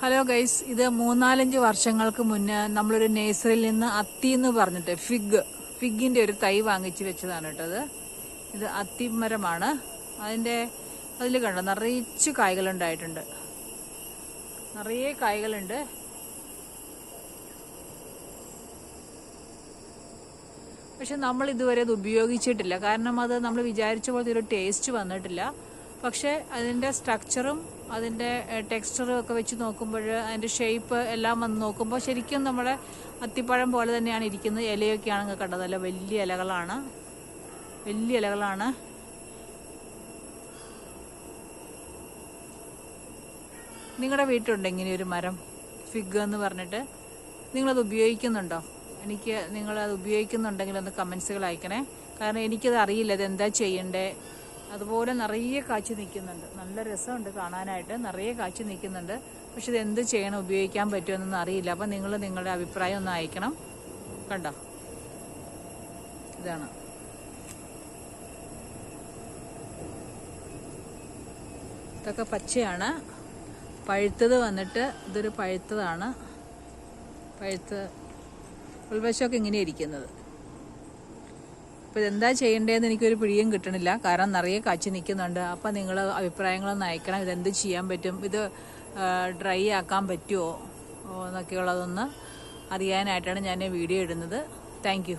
Hello guys, ഇത് 3-4 വർഷങ്ങൾക്ക് മുന്നേ നമ്മളൊരു നേഴ്സറിയിൽ നിന്ന് അത്തി എന്ന് പറഞ്ഞിട്ട് ഫിഗിന്റെ ഒരു തൈ വാങ്ങിച്ചു വെച്ചതാണ് കേട്ടത്. ഇത് അത്തിമരമാണ്. അതിൽ കണ്ടോ നിറച്ച് കായ്കളുണ്ടായിട്ടുണ്ട്, നിറയെ കായ്കളുണ്ട്. പക്ഷെ നമ്മൾ ഇതുവരെ അത് ഉപയോഗിച്ചിട്ടില്ല, കാരണം അത് നമ്മൾ വിചാരിച്ച പോലത്തെ ഒരു ടേസ്റ്റ് വന്നിട്ടില്ല. പക്ഷെ അതിൻ്റെ സ്ട്രക്ചറും അതിൻ്റെ ടെക്സ്ചറും ഒക്കെ വെച്ച് നോക്കുമ്പോൾ, അതിൻ്റെ ഷേപ്പ് എല്ലാം വന്ന് നോക്കുമ്പോൾ ശരിക്കും നമ്മുടെ അത്തിപ്പഴം പോലെ തന്നെയാണ് ഇരിക്കുന്നത്. ഇലയൊക്കെ ആണെങ്കിൽ കണ്ടത് നല്ല വലിയ ഇലകളാണ്. നിങ്ങളുടെ വീട്ടിലുണ്ടോ ഇങ്ങനെ ഒരു മരം, ഫിഗ് എന്ന് പറഞ്ഞിട്ട്? നിങ്ങളത് ഉപയോഗിക്കുന്നുണ്ടോ? നിങ്ങളത് ഉപയോഗിക്കുന്നുണ്ടെങ്കിൽ ഒന്ന് കമൻസുകൾ അയക്കണേ. കാരണം എനിക്കത് അറിയില്ല, ഇതെന്താ ചെയ്യണ്ടേ. അതുപോലെ നിറയെ കാച്ചി നിൽക്കുന്നുണ്ട്, നല്ല രസമുണ്ട് കാണാനായിട്ട്, നിറയെ കാച്ചി നിൽക്കുന്നുണ്ട്. പക്ഷെ ഇത് എന്ത് ചെയ്യണം, ഉപയോഗിക്കാൻ പറ്റുമെന്നൊന്നും അറിയില്ല. അപ്പം നിങ്ങൾ നിങ്ങളുടെ അഭിപ്രായം ഒന്ന് അയക്കണം. കണ്ടോ, ഇതാണ്. ഇതൊക്കെ പച്ചയാണ്. പഴുത്തത് വന്നിട്ട് ഇതൊരു പഴുത്തതാണ്. ഉൾവശമൊക്കെ ഇങ്ങനെ ഇരിക്കുന്നത്. അപ്പോൾ ഇതെന്താ ചെയ്യേണ്ടതെന്ന് എനിക്കൊരു പിടിയും കിട്ടണില്ല, കാരണം നിറയെ കാച്ചി നിൽക്കുന്നുണ്ട്. അപ്പം നിങ്ങൾ അഭിപ്രായങ്ങളൊന്ന് അയക്കണം. ഇതെന്ത് ചെയ്യാൻ പറ്റും, ഇത് ഡ്രൈ ആക്കാൻ പറ്റുമോ എന്നൊക്കെയുള്ളതൊന്ന് അറിയാനായിട്ടാണ് ഞാൻ വീഡിയോ ഇടുന്നത്. Thank you.